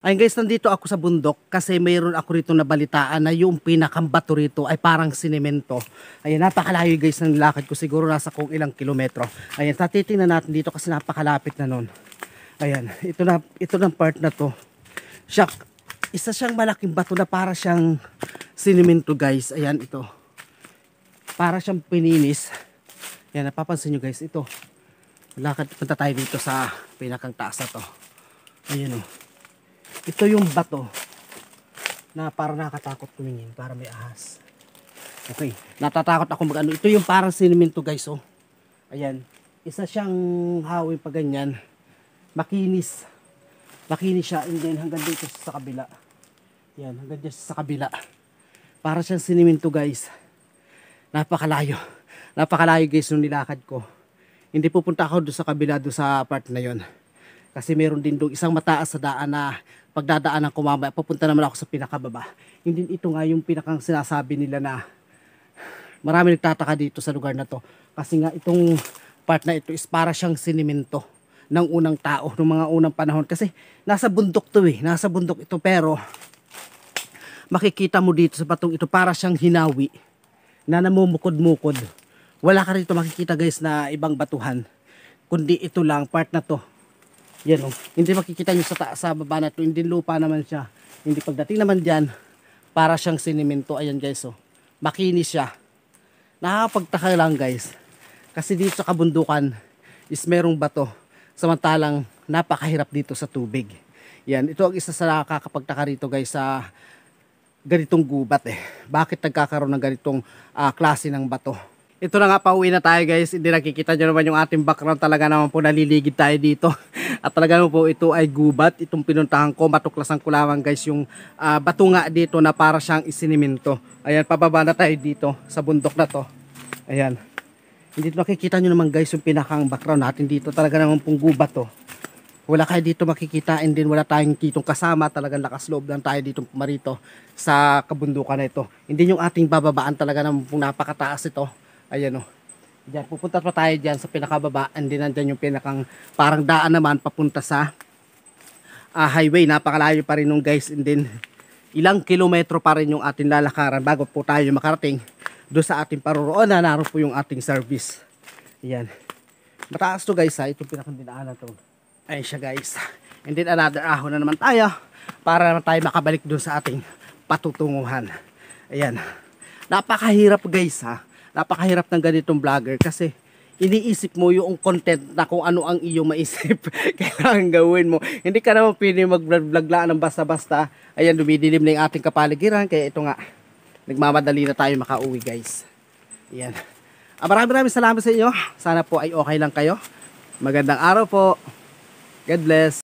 Ayun guys, nandito ako sa bundok kasi mayroon ako rito nabalitaan na yung pinakang-bato rito ay parang sinemento. Ayan, napakalayo guys ng lakad ko, siguro nasa kung ilang kilometro. Ayan, titingnan natin dito kasi napakalapit na nun. Ayan, ito na part na to. Isa siyang malaking bato na para siyang sinemento guys. Ayan, ito. Para siyang pininis. Ayan, napapansin nyo guys, ito. Lakad, punta tayo dito sa pinakang taas na to. Ayan o. Ito yung bato na parang nakatakot tumingin, para may ahas. Okay, natatakot ako mag-ano. Ito yung parang sinemento guys, oh. Ayan, isa siyang hawin pa ganyan. Makinis. Makinis siya, and then hanggang dito sa kabila. Yan, hanggang dito sa kabila. Para siyang sinemento guys. Napakalayo. Napakalayo guys yung nilakad ko. Hindi pupunta ako doon sa kabila, doon sa part na yon. Kasi meron din doon isang mataas sa daan na pagdadaanan ko mamaya, papunta naman ako sa pinakababa. Hindi ito nga yung pinakang sinasabi nila na marami nagtataka dito sa lugar na to. Kasi nga itong part na ito is para siyang sinemento ng unang tao, ng mga unang panahon. Kasi nasa bundok to eh, nasa bundok ito, pero makikita mo dito sa batong ito para siyang hinawi na namumukod-mukod. Wala ka rito makikita guys na ibang batuhan, kundi ito lang, part na to. Yan o, hindi makikita nyo sa baba na ito, hindi lupa naman siya. Hindi pagdating naman dyan, para siyang sinemento. Ayan guys o, makinis siya. Nakakapagtaka lang guys, kasi dito sa kabundukan is merong bato, samantalang napakahirap dito sa tubig. Yan, ito ang isa sa nakakapagtaka rito guys sa ganitong gubat eh. Bakit nagkakaroon ng ganitong klase ng bato? Ito na nga, pauwi na tayo guys. Hindi nakikita nyo naman yung ating background. Talaga naman po naliligid tayo dito. At talaga naman po ito ay gubat. Itong pinuntahan ko, matuklasan ko lamang guys yung bato nga dito na para siyang isinemento. Ayan, pababa na tayo dito sa bundok na to. Ayan. Hindi nakikita nyo naman guys yung pinakang background natin dito. Talaga naman pong gubat to. Wala kayo dito makikita, and then wala tayong kitong kasama. Talagang lakas loob lang tayo dito marito sa kabundukan na ito. Hindi yung ating bababaan, talaga naman pong napakataas ito. Ayan o. Diyan, pupunta pa tayo dyan sa pinakababa, and then nandyan yung pinakang parang daan naman papunta sa highway. Napakalayo pa rin nung guys, and then ilang kilometro pa rin yung ating lalakaran bago po tayo makarating doon sa ating paroroonan. Naroon po yung ating service. Ayan. Mataas to guys ha, itong pinakang dinaanan to. Ayan siya guys. And then another ahon na naman tayo para naman tayo makabalik doon sa ating patutunguhan. Ayan. Napakahirap guys ha. Napakahirap ng ganitong vlogger kasi iniisip mo yung content na kung ano ang iyong maisip kailangan gawin mo. Hindi ka naman pwede mag-vlog lang ng basta-basta. Ayan, dumidilim na yung ating kapaligiran, kaya ito nga, nagmamadali na tayo makauwi guys. Ayan. Maraming salamat sa inyo. Sana po ay okay lang kayo. Magandang araw po. God bless.